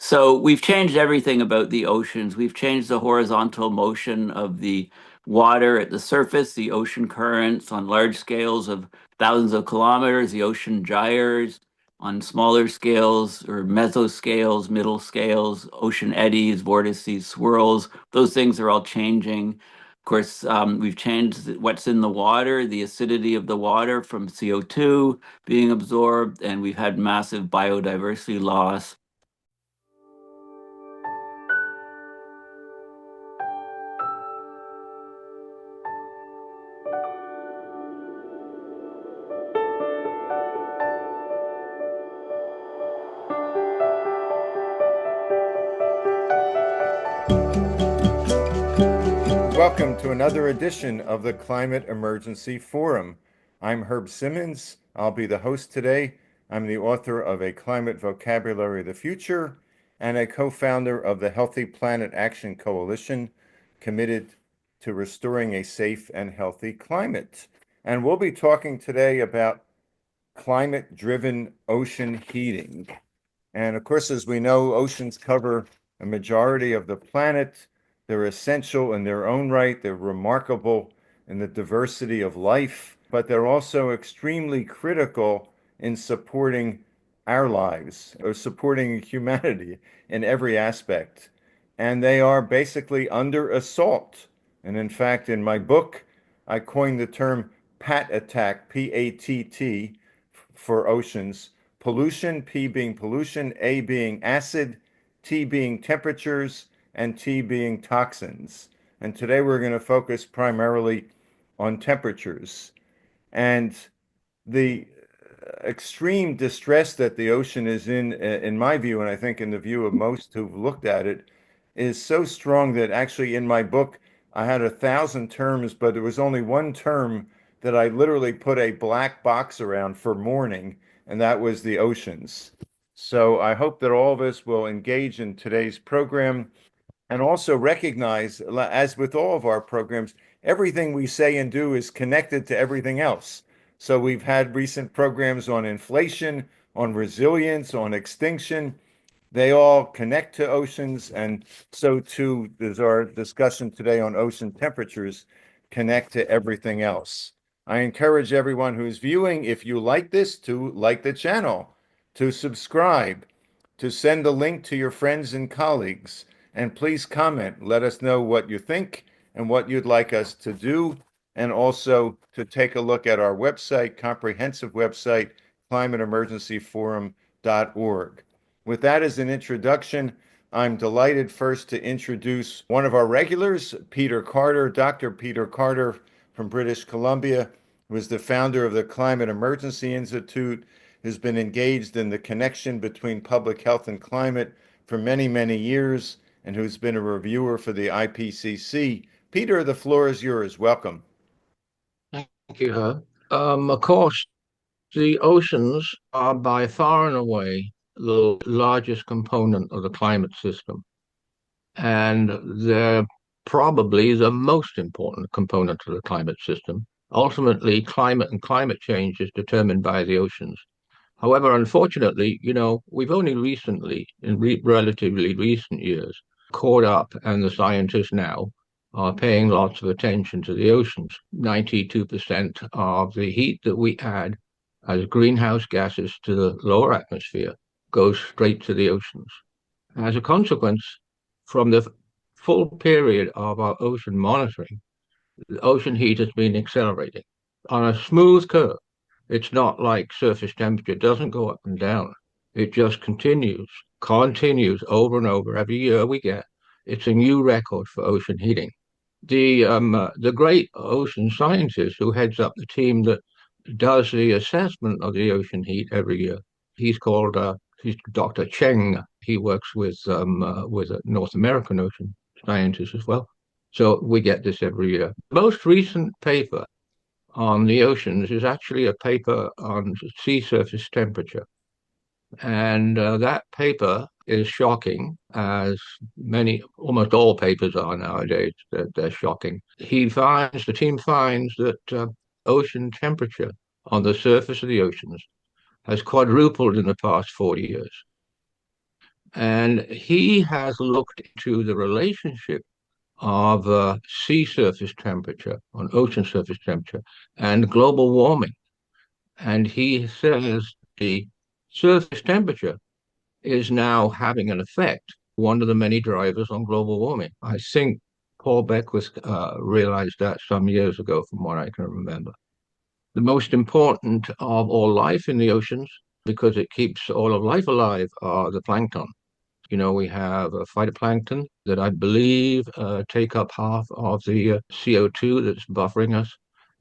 So we've changed everything about the oceans. We've changed the horizontal motion of the water at the surface, the ocean currents on large scales of thousands of kilometers, the ocean gyres on smaller scales or mesoscales, middle scales, ocean eddies, vortices, swirls. Those things are all changing. Of course, we've changed what's in the water, the acidity of the water from CO2 being absorbed, and we've had massive biodiversity loss. Welcome to another edition of the Climate Emergency Forum. I'm Herb Simmens. I'll be the host today. I'm the author of A Climate Vocabulary of the Future and a co-founder of the Healthy Planet Action Coalition, committed to restoring a safe and healthy climate. And we'll be talking today about climate-driven ocean heating. And of course, as we know, oceans cover a majority of the planet. They're essential in their own right. They're remarkable in the diversity of life, but they're also extremely critical in supporting our lives or supporting humanity in every aspect. And they are basically under assault. And in fact, in my book, I coined the term PATT attack, P-A-T-T, for oceans. Pollution, P being pollution, A being acid, T being temperatures, and T being toxins. And today we're going to focus primarily on temperatures. And the extreme distress that the ocean is in my view, and I think in the view of most who've looked at it, is so strong that actually in my book, I had 1,000 terms, but there was only one term that I literally put a black box around for mourning, and that was the oceans. So I hope that all of us will engage in today's program and also recognize, as with all of our programs, everything we say and do is connected to everything else. So we've had recent programs on inflation, on resilience, on extinction. They all connect to oceans, and so too does our discussion today on ocean temperatures connect to everything else. I encourage everyone who's viewing, if you like this, to like the channel, to subscribe, to send a link to your friends and colleagues, and please comment. Let us know what you think and what you'd like us to do, and also to take a look at our website, comprehensive website, climateemergencyforum.org. With that as an introduction, I'm delighted first to introduce one of our regulars, Peter Carter, Dr. Peter Carter from British Columbia, who is the founder of the Climate Emergency Institute, who's been engaged in the connection between public health and climate for many, many years, and who's been a reviewer for the IPCC. Peter, the floor is yours. Welcome. Thank you, Herb. Of course, the oceans are by far and away the largest component of the climate system, and they're probably the most important component of the climate system. Ultimately, climate and climate change is determined by the oceans. However, unfortunately, we've only recently, in relatively recent years, caught up, and the scientists now are paying lots of attention to the oceans. 92% of the heat that we add as greenhouse gases to the lower atmosphere goes straight to the oceans. As a consequence, from the full period of our ocean monitoring, the ocean heat has been accelerating on a smooth curve. It's not like surface temperature, it doesn't go up and down. It just continues over and over. Every year we get, it's a new record for ocean heating. The great ocean scientist who heads up the team that does the assessment of the ocean heat every year, he's Dr. Cheng. He works with a North American ocean scientist as well. So we get this every year. The most recent paper on the oceans is actually a paper on sea surface temperature. And that paper is shocking, as almost all papers are nowadays. They're shocking. The team finds that ocean temperature on the surface of the oceans has quadrupled in the past 40 years. And he has looked into the relationship of sea surface temperature, on ocean surface temperature, and global warming. And he says the surface temperature is now having an effect, one of the many drivers on global warming. I think Paul Beckwith realized that some years ago, from what I can remember. The most important of all life in the oceans, because it keeps all of life alive, are the plankton. We have phytoplankton that I believe take up half of the CO2 that's buffering us,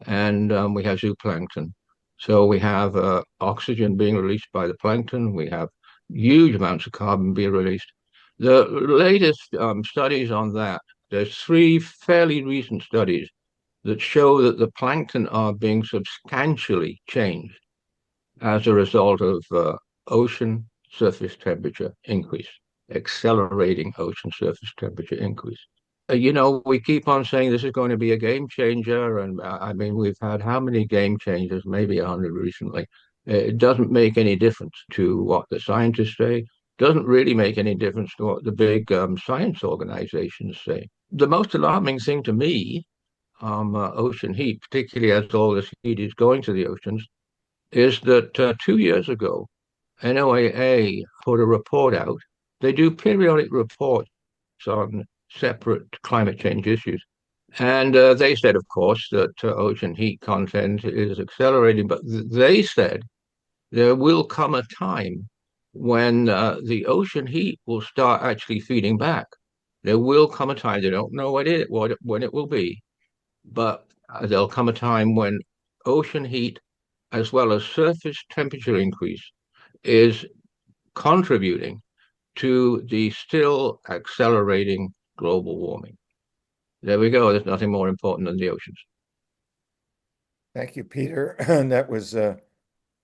and we have zooplankton. So we have oxygen being released by the plankton. We have huge amounts of carbon being released. The latest studies on that, there's three fairly recent studies that show that the plankton are being substantially changed as a result of ocean surface temperature increase, accelerating ocean surface temperature increase. We keep on saying this is going to be a game changer, and I mean, we've had how many game changers? Maybe 100 recently. It doesn't make any difference to what the scientists say. Doesn't really make any difference to what the big science organizations say. The most alarming thing to me, ocean heat, particularly as all this heat is going to the oceans, is that 2 years ago, NOAA put a report out. They do periodic reports on separate climate change issues. And they said, of course, that ocean heat content is accelerating, but they said there will come a time when the ocean heat will start actually feeding back. There will come a time, they don't know when it will be, but there'll come a time when ocean heat as well as surface temperature increase is contributing to the still accelerating global warming. There we go. There's nothing more important than the oceans. Thank you, Peter. That was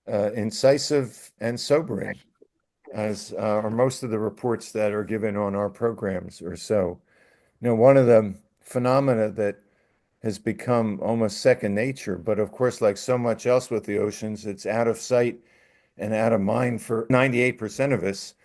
incisive and sobering, as are most of the reports that are given on our programs or so. One of the phenomena that has become almost second nature, but of course, like so much else with the oceans, it's out of sight and out of mind for 98% of us,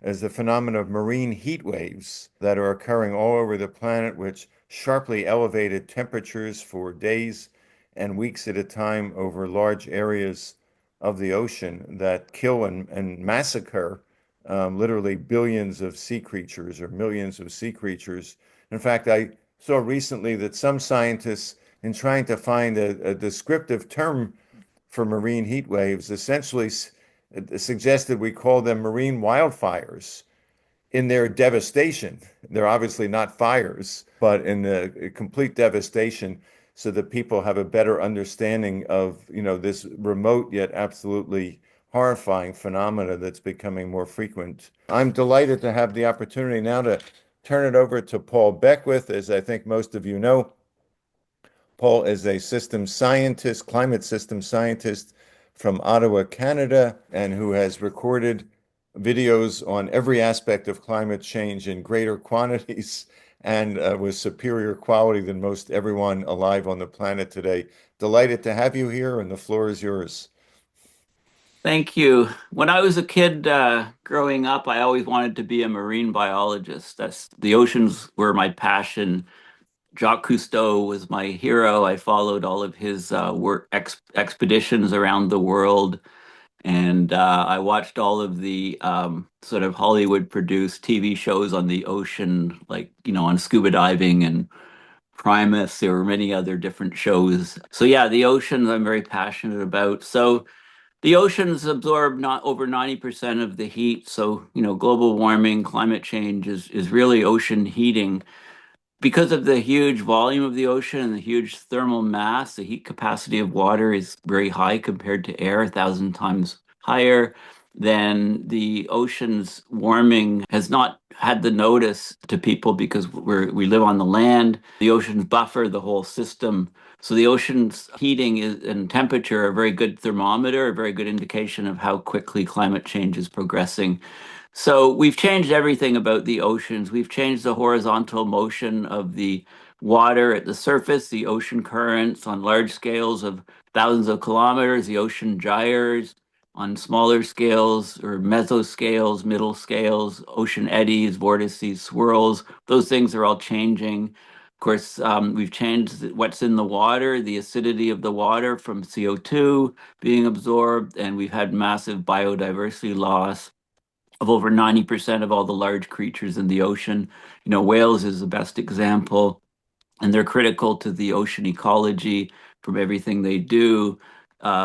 as the phenomenon of marine heat waves that are occurring all over the planet, which sharply elevated temperatures for days and weeks at a time over large areas of the ocean that kill and massacre literally billions of sea creatures or millions of sea creatures. In fact, I saw recently that some scientists, in trying to find a descriptive term for marine heat waves, essentially suggested we call them marine wildfires in their devastation. They're obviously not fires, but in the complete devastation, so that people have a better understanding of, this remote yet absolutely horrifying phenomena that's becoming more frequent. I'm delighted to have the opportunity now to turn it over to Paul Beckwith. As I think most of you know, Paul is a systems scientist, climate systems scientist from Ottawa, Canada, and who has recorded videos on every aspect of climate change in greater quantities and with superior quality than most everyone alive on the planet today. Delighted to have you here, and the floor is yours. Thank you. When I was a kid growing up, I always wanted to be a marine biologist. The oceans were my passion. Jacques Cousteau was my hero. I followed all of his work expeditions around the world, and I watched all of the sort of Hollywood-produced TV shows on the ocean, like on scuba diving and Primus. There were many other different shows. So yeah, the oceans I'm very passionate about. So the oceans absorb not over 90% of the heat. So global warming, climate change is really ocean heating. Because of the huge volume of the ocean and the huge thermal mass, the heat capacity of water is very high compared to air, 1,000 times higher. Then the ocean's warming has not had the notice to people because we live on the land. The oceans buffer the whole system. So the ocean's heating and temperature are a very good thermometer, a very good indication of how quickly climate change is progressing. So we've changed everything about the oceans. We've changed the horizontal motion of the water at the surface, the ocean currents on large scales of thousands of kilometers, the ocean gyres on smaller scales or mesoscales, middle scales, ocean eddies, vortices, swirls. Those things are all changing. Of course, we've changed what's in the water, the acidity of the water from CO2 being absorbed, and we've had massive biodiversity loss of over 90% of all the large creatures in the ocean. Whales is the best example, and they're critical to the ocean ecology from everything they do.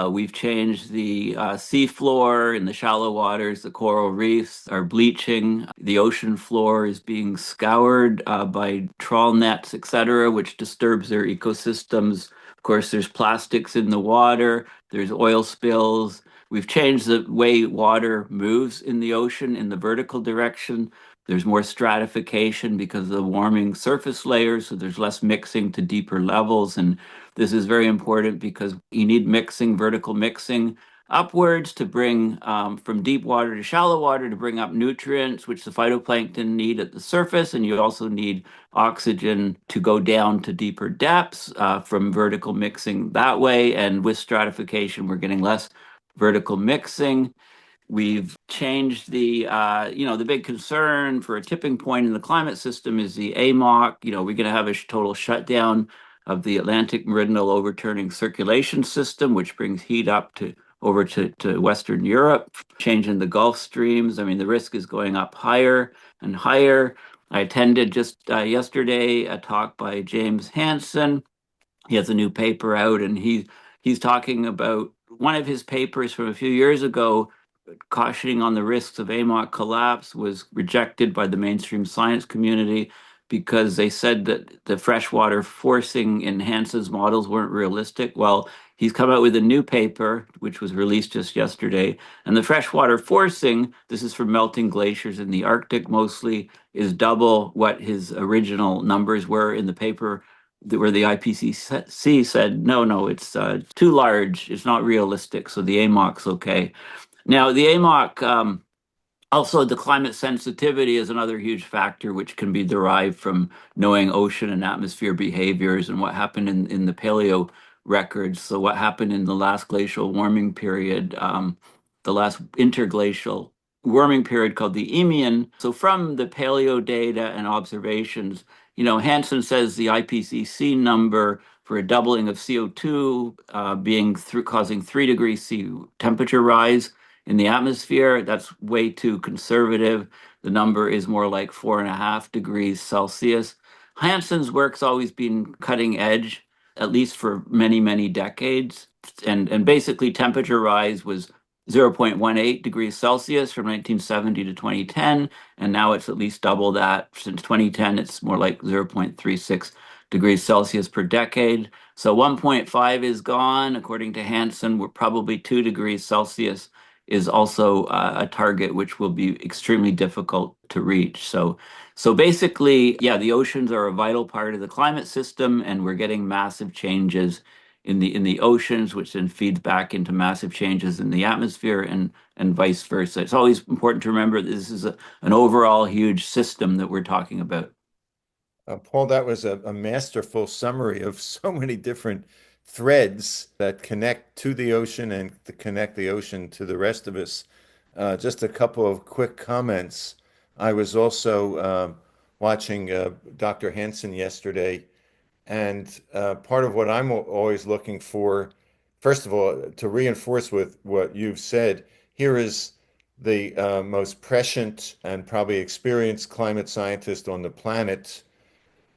We've changed the sea floor in the shallow waters. The coral reefs are bleaching. The ocean floor is being scoured by trawl nets, etc., which disturbs their ecosystems. Of course, there's plastics in the water. There's oil spills. We've changed the way water moves in the ocean in the vertical direction. There's more stratification because of the warming surface layers, so there's less mixing to deeper levels. And this is very important because you need mixing, vertical mixing upwards to bring from deep water to shallow water to bring up nutrients, which the phytoplankton need at the surface. And you also need oxygen to go down to deeper depths from vertical mixing that way. And with stratification, we're getting less vertical mixing. We've changed the big concern for a tipping point in the climate system is the AMOC. We're going to have a total shutdown of the Atlantic Meridional Overturning circulation system, which brings heat up over to Western Europe, changing the Gulf streams. I mean, the risk is going up higher and higher. I attended just yesterday a talk by James Hansen. He has a new paper out, and he's talking about one of his papers from a few years ago cautioning on the risks of AMOC collapse was rejected by the mainstream science community because they said that the freshwater forcing in Hansen's models weren't realistic. Well, he's come out with a new paper, which was released just yesterday. And the freshwater forcing, this is from melting glaciers in the Arctic mostly, is double what his original numbers were in the paper where the IPCC said, no, it's too large. It's not realistic. So the AMOC's okay. Now, the AMOC, also the climate sensitivity is another huge factor, which can be derived from knowing ocean and atmosphere behaviors and what happened in the paleo records. So what happened in the last glacial warming period, the last interglacial warming period called the Eemian. So from the paleo data and observations, Hansen says the IPCC number for a doubling of CO2 causing 3 degrees C temperature rise in the atmosphere. That's way too conservative. The number is more like 4.5 degrees Celsius. Hansen's work's always been cutting edge, at least for many, many decades. And basically, temperature rise was 0.18 degrees Celsius from 1970 to 2010. And now it's at least double that. Since 2010, it's more like 0.36 degrees Celsius per decade. So 1.5 is gone. According to Hansen, we're probably 2 degrees Celsius is also a target which will be extremely difficult to reach. So basically, yeah, the oceans are a vital part of the climate system, and we're getting massive changes in the oceans, which then feeds back into massive changes in the atmosphere and vice versa. It's always important to remember this is an overall huge system that we're talking about. Paul, that was a masterful summary of so many different threads that connect to the ocean and to connect the ocean to the rest of us. Just a couple of quick comments. I was also watching Dr. Hansen yesterday, and part of what I'm always looking for, first of all, to reinforce with what you've said, here is the most prescient and probably experienced climate scientist on the planet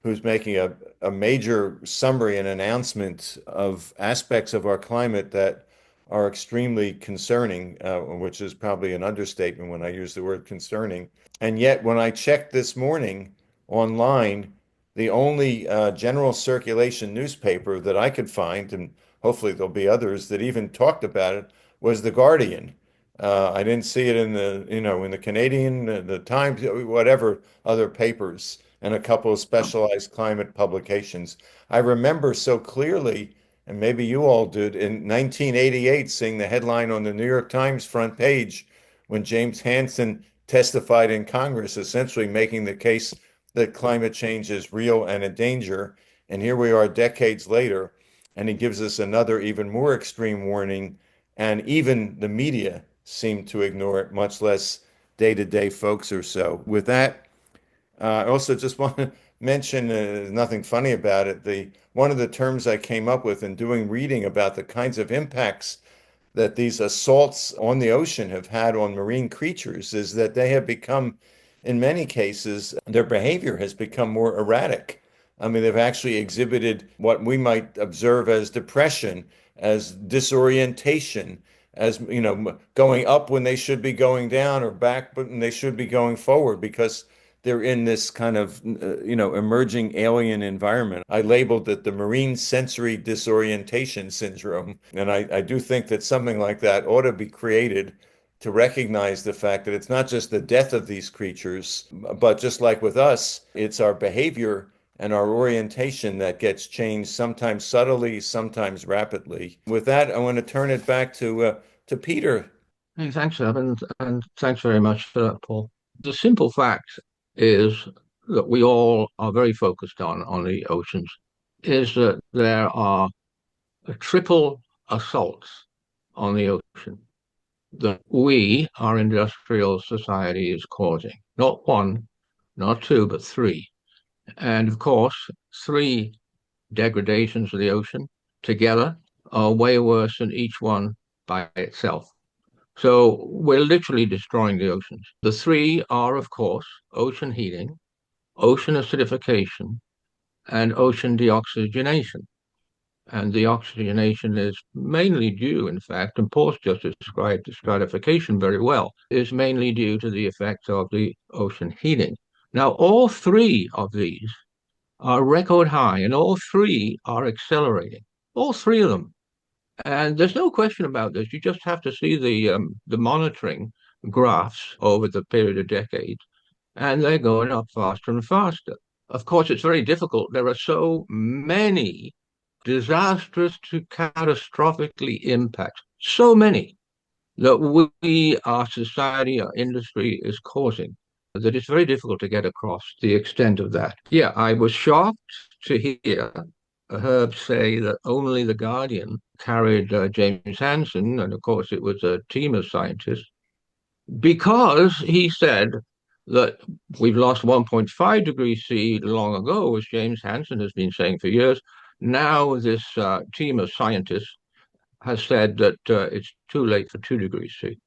who's making a major summary and announcement of aspects of our climate that are extremely concerning, which is probably an understatement when I use the word concerning. And yet, when I checked this morning online, the only general circulation newspaper that I could find, and hopefully there'll be others that even talked about it, was The Guardian. I didn't see it in the Canadian, the Times, whatever other papers, and a couple of specialized climate publications. I remember so clearly, and maybe you all did, in 1988, seeing the headline on the New York Times front page when James Hansen testified in Congress, essentially making the case that climate change is real and a danger. And here we are decades later, and he gives us another even more extreme warning. And even the media seem to ignore it, much less day-to-day folks or so. With that, I also just want to mention, nothing funny about it. The one of the terms I came up with in doing reading about the kinds of impacts that these assaults on the ocean have had on marine creatures is that they have become, in many cases, their behavior has become more erratic. I mean, they've actually exhibited what we might observe as depression, as disorientation, as, going up when they should be going down or back when they should be going forward because they're in this kind of, emerging alien environment. I labeled it the marine sensory disorientation syndrome. And I do think that something like that ought to be created to recognize the fact that it's not just the death of these creatures, but just like with us, it's our behavior and our orientation that gets changed, sometimes subtly, sometimes rapidly. With that, I want to turn it back to Peter. Hey, thanks, Evan, and thanks very much for that, Paul. The simple fact is that we all are very focused on the oceans, is that there are triple assaults on the ocean that we, our industrial society, is causing. Not one, not two, but three. And of course, three degradations of the ocean together are way worse than each one by itself. So we're literally destroying the oceans. The three are, of course, ocean heating, ocean acidification, and ocean deoxygenation. And the oxygenation is mainly due, in fact, and Paul's just described the stratification very well, is mainly due to the effects of the ocean heating. Now, all three of these are record high, and all three are accelerating. All three of them. And there's no question about this. You just have to see the monitoring graphs over the period of decades, and they're going up faster and faster. Of course, it's very difficult. There are so many disastrous to catastrophically impact, so many that we, our society, our industry is causing, that it's very difficult to get across the extent of that. Yeah, I was shocked to hear Herb say that only The Guardian carried James Hansen, and of course it was a team of scientists, because he said that we've lost 1.5 degrees C long ago, as James Hansen has been saying for years. Now this team of scientists has said that it's too late for 2 degrees C.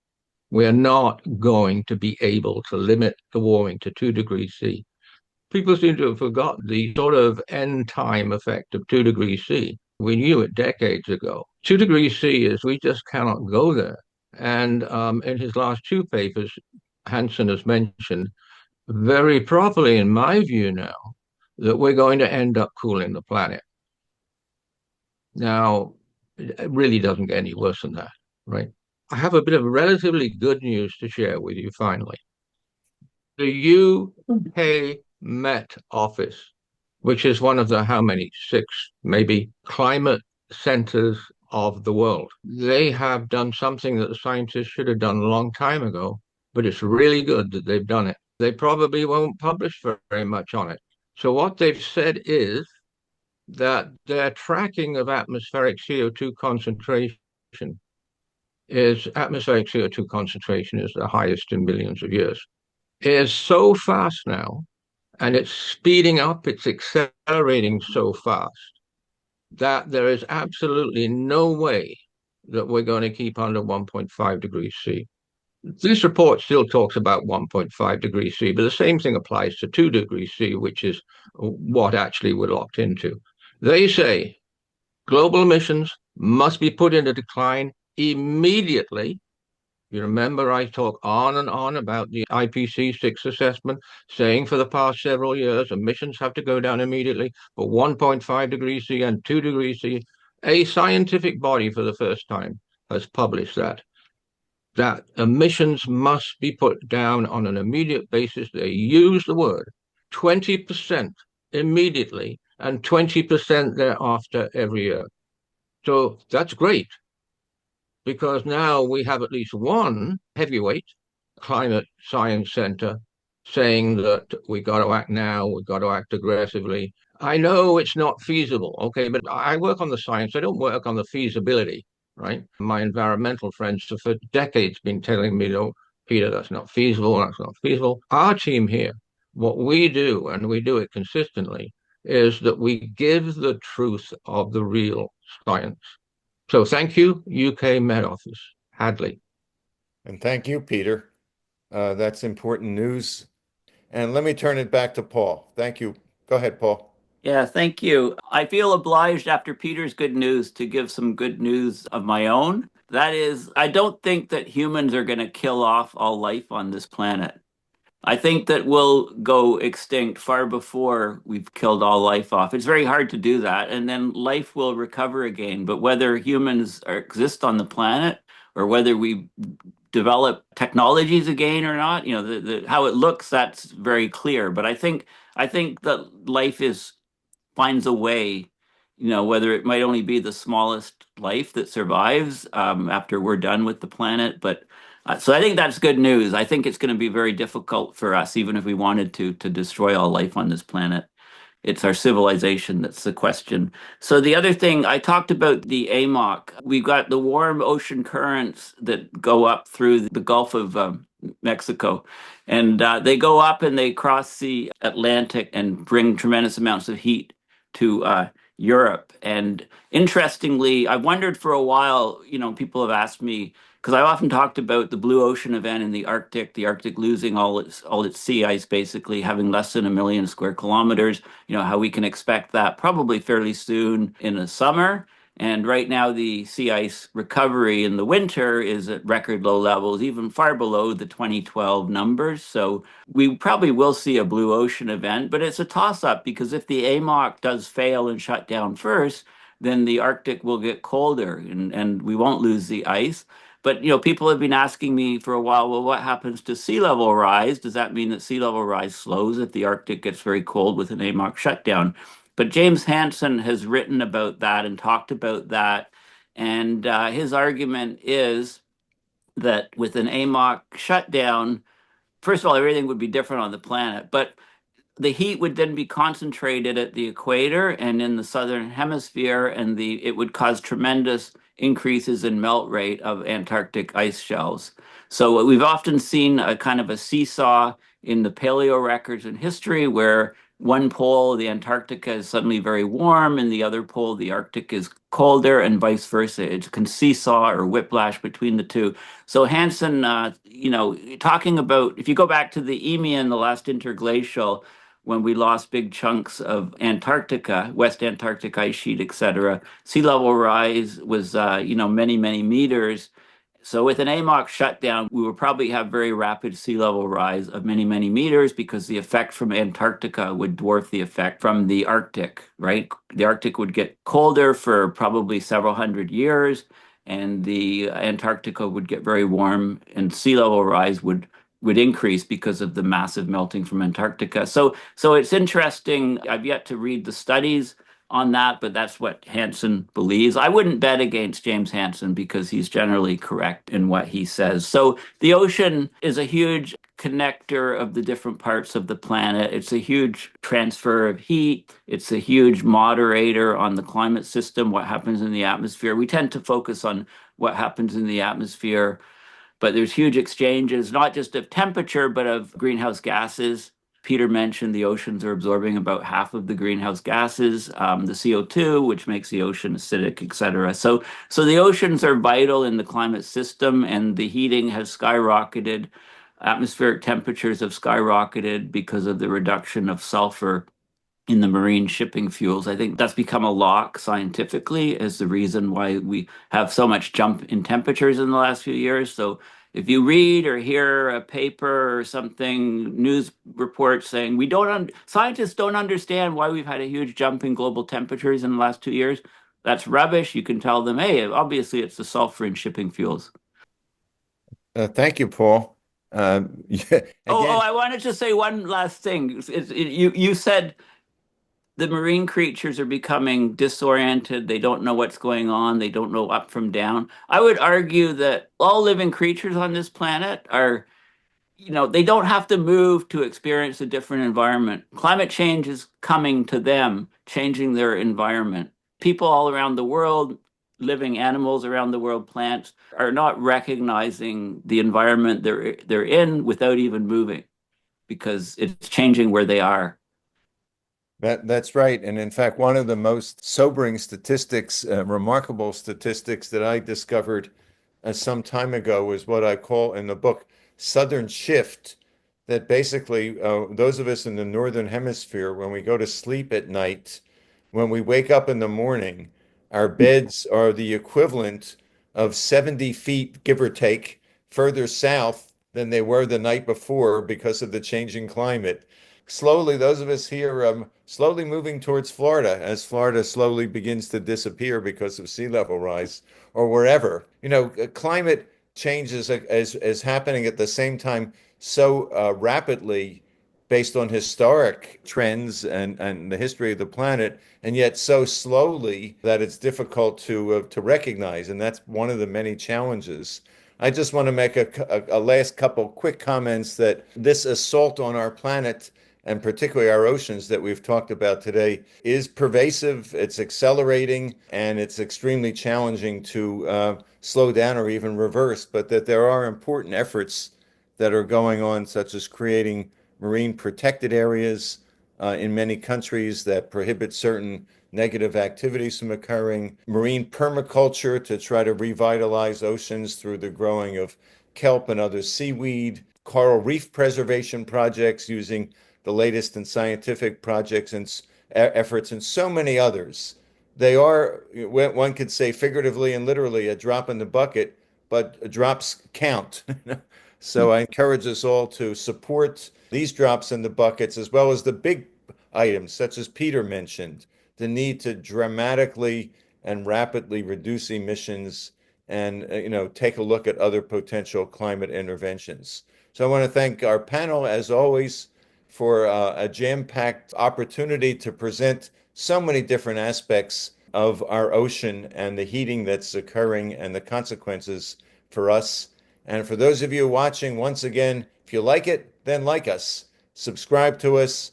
We're not going to be able to limit the warming to 2 degrees C. People seem to have forgotten the sort of end time effect of 2 degrees C. We knew it decades ago. 2 degrees C is we just cannot go there. And in his last two papers, Hansen has mentioned very properly, in my view now, that we're going to end up cooling the planet. Now, it really doesn't get any worse than that, right? I have a bit of relatively good news to share with you finally. The UK Met Office, which is one of the how many, six, maybe, climate centers of the world. They have done something that the scientists should have done a long time ago, but it's really good that they've done it. They probably won't publish very much on it. So what they've said is that their tracking of atmospheric CO2 concentration is the highest in millions of years, is so fast now, and it's speeding up, it's accelerating so fast that there is absolutely no way that we're going to keep under 1.5 degrees C. This report still talks about 1.5 degrees C, but the same thing applies to 2 degrees C, which is what actually we're locked into. They say global emissions must be put into decline immediately. You remember I talk on and on about the IPCC assessment saying for the past several years emissions have to go down immediately for 1.5 degrees C and 2 degrees C. A scientific body for the first time has published that emissions must be put down on an immediate basis. They use the word 20% immediately and 20% thereafter every year. So that's great, because now we have at least one heavyweight climate science center saying that we got to act now, we got to act aggressively. I know it's not feasible, okay, but I work on the science, I don't work on the feasibility, right? My environmental friends have for decades been telling me, no, Peter, that's not feasible, that's not feasible. Our team here, what we do, and we do it consistently, is that we give the truth of the real science. So thank you, UK Met Office, Hadley. And thank you, Peter. That's important news. And let me turn it back to Paul. Thank you. Go ahead, Paul. Yeah, thank you. I feel obliged after Peter's good news to give some good news of my own. That is, I don't think that humans are going to kill off all life on this planet. I think that we'll go extinct far before we've killed all life off. It's very hard to do that, and then life will recover again. But whether humans exist on the planet or whether we develop technologies again or not, how it looks, that's very clear. But I think that life is finds a way, whether it might only be the smallest life that survives after we're done with the planet. But so I think that's good news. I think it's going to be very difficult for us, even if we wanted to destroy all life on this planet. It's our civilization that's the question. So the other thing, I talked about the AMOC. We've got the warm ocean currents that go up through the Gulf of Mexico. And they go up and they cross the Atlantic and bring tremendous amounts of heat to Europe. And interestingly, I wondered for a while, people have asked me, because I often talked about the blue ocean event in the Arctic losing all its sea ice, basically having less than 1 million square kilometers. How we can expect that probably fairly soon in the summer. And right now, the sea ice recovery in the winter is at record low levels, even far below the 2012 numbers. So we probably will see a blue ocean event, but it's a toss up because if the AMOC does fail and shut down first, then the Arctic will get colder and we won't lose the ice. But people have been asking me for a while, well, what happens to sea level rise? Does that mean that sea level rise slows if the Arctic gets very cold with an AMOC shutdown? But James Hansen has written about that and talked about that. And his argument is that with an AMOC shutdown, first of all, everything would be different on the planet. But the heat would then be concentrated at the equator and in the southern hemisphere, and it would cause tremendous increases in melt rate of Antarctic ice shelves. So we've often seen a kind of a seesaw in the paleo records in history where one pole, the Antarctica, is suddenly very warm, and the other pole, the Arctic, is colder, and vice versa. It can seesaw or whiplash between the two. So Hansen, talking about, if you go back to the Eemian, the last interglacial, when we lost big chunks of Antarctica, West Antarctic ice sheet, et cetera, sea level rise was, many, many meters. So with an AMOC shutdown, we would probably have very rapid sea level rise of many, many meters because the effect from Antarctica would dwarf the effect from the Arctic, right? The Arctic would get colder for probably several hundred years, and the Antarctica would get very warm, and sea level rise would increase because of the massive melting from Antarctica. So it's interesting. I've yet to read the studies on that, but that's what Hansen believes. I wouldn't bet against James Hansen because he's generally correct in what he says. So the ocean is a huge connector of the different parts of the planet. It's a huge transfer of heat. It's a huge moderator on the climate system, what happens in the atmosphere. We tend to focus on what happens in the atmosphere, but there's huge exchanges, not just of temperature, but of greenhouse gases. Peter mentioned the oceans are absorbing about half of the greenhouse gases, the CO2, which makes the ocean acidic, et cetera. So the oceans are vital in the climate system, and the heating has skyrocketed. Atmospheric temperatures have skyrocketed because of the reduction of sulfur in the marine shipping fuels. I think that's become a lock scientifically as the reason why we have so much jump in temperatures in the last few years. So if you read or hear a paper or something, news reports saying scientists don't understand why we've had a huge jump in global temperatures in the last 2 years, that's rubbish. You can tell them, hey, obviously it's the sulfur in shipping fuels. Thank you, Paul. Yeah, Oh, again, I wanted to say one last thing. You said the marine creatures are becoming disoriented. They don't know what's going on. They don't know up from down. I would argue that all living creatures on this planet are, they don't have to move to experience a different environment. Climate change is coming to them, changing their environment. People all around the world living animals around the world, plants, are not recognizing the environment they're in without even moving, because it's changing where they are. That's right. And in fact, one of the most sobering statistics, remarkable statistics that I discovered some time ago was what I call in the book Southern Shift. That basically, those of us in the Northern Hemisphere, when we go to sleep at night, when we wake up in the morning, our beds are the equivalent of 70 feet, give or take, further south than they were the night before because of the changing climate. Slowly, those of us here slowly moving towards Florida as Florida slowly begins to disappear because of sea level rise or wherever. Climate change is happening at the same time so rapidly based on historic trends and the history of the planet, and yet so slowly that it's difficult to recognize. And that's one of the many challenges. I just want to make a last couple quick comments that this assault on our planet and particularly our oceans that we've talked about today is pervasive, it's accelerating, and it's extremely challenging to slow down or even reverse, but that there are important efforts that are going on, such as creating marine protected areas in many countries that prohibit certain negative activities from occurring, marine permaculture to try to revitalize oceans through the growing of kelp and other seaweed, coral reef preservation projects using the latest in scientific projects and efforts, and so many others. They are, one could say figuratively and literally, a drop in the bucket, but drops count. So I encourage us all to support these drops in the buckets as well as the big items, such as Peter mentioned, the need to dramatically and rapidly reduce emissions and take a look at other potential climate interventions. So I want to thank our panel, as always, for a jam-packed opportunity to present so many different aspects of our ocean and the heating that's occurring and the consequences for us. And for those of you watching, once again, if you like it, then like us. Subscribe to us,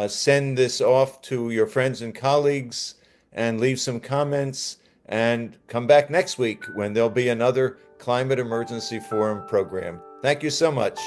send this off to your friends and colleagues, and leave some comments. And come back next week when there'll be another Climate Emergency Forum program. Thank you so much.